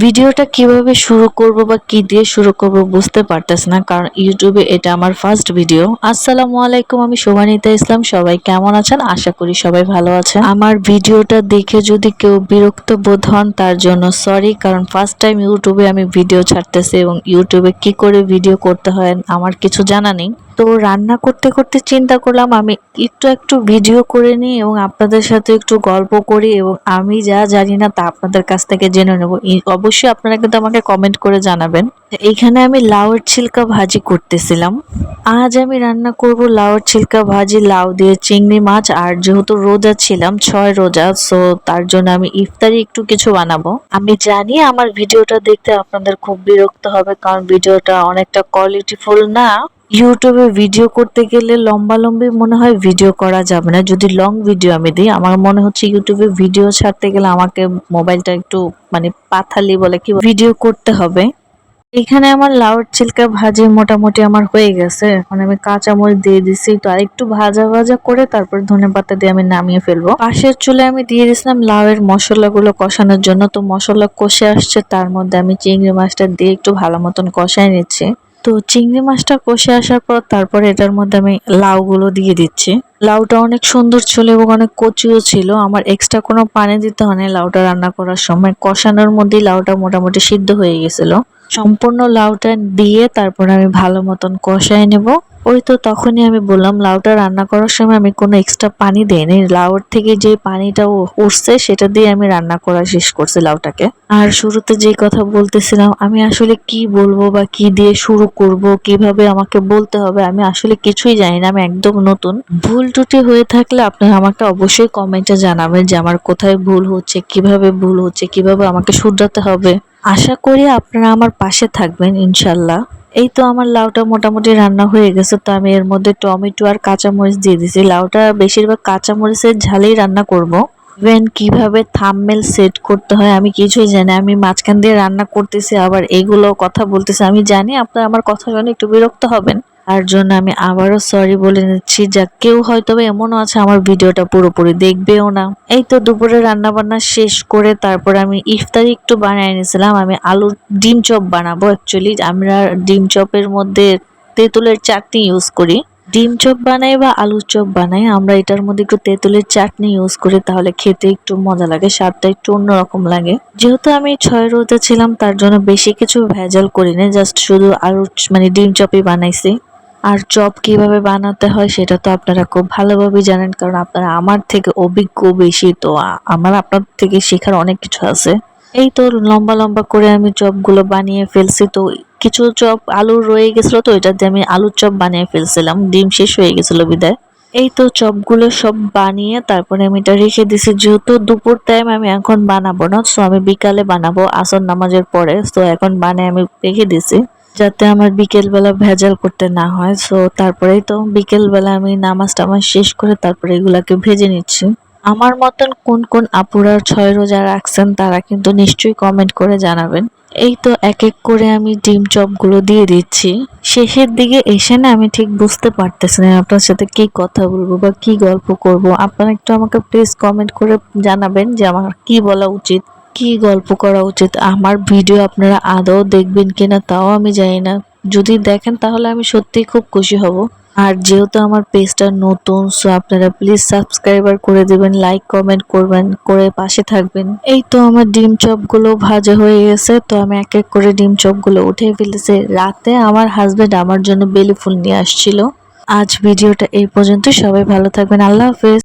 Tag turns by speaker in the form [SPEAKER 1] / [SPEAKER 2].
[SPEAKER 1] ভিডিওটা কিভাবে শুরু করব বা কি দিয়ে শুরু করব বুঝতে পারতেছি না, কারণ ইউটিউবে এটা আমার ফার্স্ট ভিডিও। আসসালামু আলাইকুম, আমি শোভানিতা ইসলাম। সবাই কেমন আছেন? আশা করি সবাই ভালো আছেন। আমার ভিডিওটা দেখে যদি কেউ বিরক্ত বোধ হন তার জন্য সরি, কারণ ফার্স্ট টাইম ইউটিউবে আমি ভিডিও ছাড়তেছি এবং ইউটিউবে কি করে ভিডিও করতে হয় আমার কিছু জানা নেই। তো রান্না করতে করতে চিন্তা করলাম আমি একটু ভিডিও করে নিই এবং আপনাদের সাথে একটু গল্প করি এবং আমি যা জানি না তা আপনাদের কাছ থেকে জেনে নেব। অবশ্যই আপনারা কিন্তু আমাকে কমেন্ট করে জানাবেন। এইখানে আমি লাউয়ের ছিলকা ভাজি করতেছিলাম। আজ আমি রান্না করব লাউয়ের ছিলকা ভাজি, লাউ দিয়ে চিংড়ি মাছ। আর যেহেতু রোজা ছিলাম, 6 রোজা, সো তার জন্য আমি ইফতারি একটু কিছু বানাবো। আমি জানি আমার ভিডিওটা দেখতে আপনাদের খুব বিরক্ত হবে, কারণ ভিডিওটা অনেকটা কোয়ালিটিফুল না। ইউটিউবে ভিডিও করতে গেলে লম্বালম্বি মনে হয় ভিডিও করা যাবে না। যদি লং ভিডিও আমি দিই, আমার মনে হচ্ছে ইউটিউবে ভিডিও ছাড়তে গেলে আমাকে মোবাইলটা একটু মানে পাথালি বলে কি ভিডিও করতে হবে। এখানে আমার লাউয়ের ছিলকা ভাজি মোটামুটি আমার হয়ে গেছে। এখন আমি কাঁচামরিচ দিয়ে দিছি, তো আরেকটু ভাজা ভাজা করে তারপর ধনেপাতা দিয়ে আমি নামিয়ে ফেলবো। পাশের চুলে আমি দিয়ে দিয়েছিলাম লাউয়ের মশলাগুলো কষানোর জন্য। তো মশলা কষে আসছে, তার মধ্যে আমি চিংড়ি মাছটা দিয়ে একটু ভালো মতন কষাই নিচ্ছি। তো চিংড়ি মাছটা কষে আসার পর তারপরে এটার মধ্যে আমি লাউগুলো দিয়ে দিচ্ছি। লাউটা অনেক সুন্দর ছিল এবং অনেক কচিও ছিল। আমার এক্সট্রা কোনো পানি দিতে হয়নি লাউটা রান্না করার সময়। কষানোর মধ্যেই লাউটা মোটামুটি সিদ্ধ হয়ে গেছিল। সম্পূর্ণ লাউটা দিয়ে তারপর আমি ভালো মতন কষায় নেব। ওই তো তখনই আমি বললাম লাউটা রান্না করার সময় আমি কোনো এক্সট্রা পানি দেইনি। লাউর থেকে যে পানিটা উঠছে সেটা দিয়ে আমি রান্না করা শেষ করছি লাউটাকে। আর শুরুতে যে কথা বলতেছিলাম, আমি আসলে কি বলবো বা কি দিয়ে শুরু করব, কিভাবে আমাকে বলতে হবে, আমি আসলে কিছুই জানি না। আমি একদম নতুন। ভুল ত্রুটি হয়ে থাকলে আপনারা আমাকে অবশ্যই কমেন্টে জানাবেন যে আমার কোথায় ভুল হচ্ছে, কিভাবে ভুল হচ্ছে, কিভাবে আমাকে শুধরাতে হবে। আশা করি আপনারা আমার পাশে থাকবেন ইনশাল্লাহ। এই তো আমার লাউটা মোটামুটি রান্না হয়ে গেছে। তো আমি এর মধ্যে টমেটো আর কাঁচামরিচ দিয়ে দিছি। লাউটা বেশিরভাগ কাঁচামরিচের ঝালেই রান্না করব। ইভেন কিভাবে থাম্বনেল সেট করতে হয় আমি কিছুই জানি। আমি মাঝখান দিয়ে রান্না করতেছি আবার এগুলো কথা বলতেছি। আমি জানি আপনারা আমার কথা শুনে একটু বিরক্ত হবেন, তার জন্য আমি আবারও সরি বলে নিচ্ছি। যা কেউ হয়তো এমনও আছে আমার ভিডিওটা পুরোপুরি দেখবেও না। এই তো দুপুরে রান্না বান্না শেষ করে তারপর আমি ইফতারি একটু বানিয়ে নিয়েছিলাম। আমি আলুর ডিম চপ বানাবো। অ্যাকচুয়ালি আমরা ডিম চপের মধ্যে তেঁতুলের চাটনি ইউজ করি। ডিম চপ বানাই বা আলুর চপ বানাই, আমরা এটার মধ্যে একটু তেঁতুলের চাটনি ইউজ করি, তাহলে খেতে একটু মজা লাগে, স্বাদটা একটু অন্যরকম লাগে। যেহেতু আমি 6 রোজা ছিলাম তার জন্য বেশি কিছু ভেজাল করিনি, জাস্ট শুধু আলুর মানে ডিম চপই বানাইছি। আর চপ কিভাবে বানাতে হয় সেটা তো আপনারা খুব ভালোভাবে জানেন, কারণ আপনারা আমার থেকে অভিজ্ঞ বেশি। তো আমার আপনার থেকে শেখার অনেক কিছু আছে। এই তো লম্বা লম্বা করে আমি চপগুলো বানিয়ে ফেলছি। তো কিছু চপ আলুর রয়ে গেছিল, তো এটা দিয়ে আমি আলুর চপ বানিয়ে ফেলছিলাম, ডিম শেষ হয়ে গেছিল বিদায়। এই তো চপগুলো সব বানিয়ে তারপরে আমি এটা রেখে দিছি। যেহেতু দুপুর টাইম আমি এখন বানাবো না, সো আমি বিকালে বানাবো আসর নামাজের পরে। তো এখন বানিয়ে আমি রেখে দিছি যাতে আমার বিকেল বেলা ভেজাল করতে না হয়। সো তারপরেই তো বিকেল বেলা আমি নামাজ টামাজ শেষ করে তারপরে এগুলাকে ভেজে নিচ্ছি। আমার মতন কোন কোন আপুরা 6 রোজা রাখছেন তারা কিন্তু নিশ্চয়ই কমেন্ট করে জানাবেন। এই তো এক এক করে আমি ডিম চপগুলো দিয়ে দিচ্ছি। শেষের দিকে এসে না আমি ঠিক বুঝতে পারতেছি না আপনার সাথে কি কথা বলবো বা কি গল্প করব। আপনারা একটু আমাকে প্লিজ কমেন্ট করে জানাবেন যে আমার কি বলা উচিত, কি গল্প করা উচিত। আমার ভিডিও আপনারা আদৌ দেখবেন কিনা তাও আমি জানি না। যদি দেখেন তাহলে আমি সত্যিই খুব খুশি হব। আর যেহেতু আমার পেজটা নতুন, সো আপনারা প্লিজ সাবস্ক্রাইবার করে দিবেন, লাইক কমেন্ট করবেন, করে পাশে থাকবেন। এই তো আমার ডিম চপগুলো ভাজা হয়ে গেছে। তো আমি এক এক করে ডিম চপগুলো উঠে ফেলেছি। রাতে আমার হাজবেন্ড আমার জন্য বেলি ফুল নিয়ে আসছিল। আজ ভিডিওটা এই পর্যন্ত। সবাই ভালো থাকবেন। আল্লাহ হাফেজ।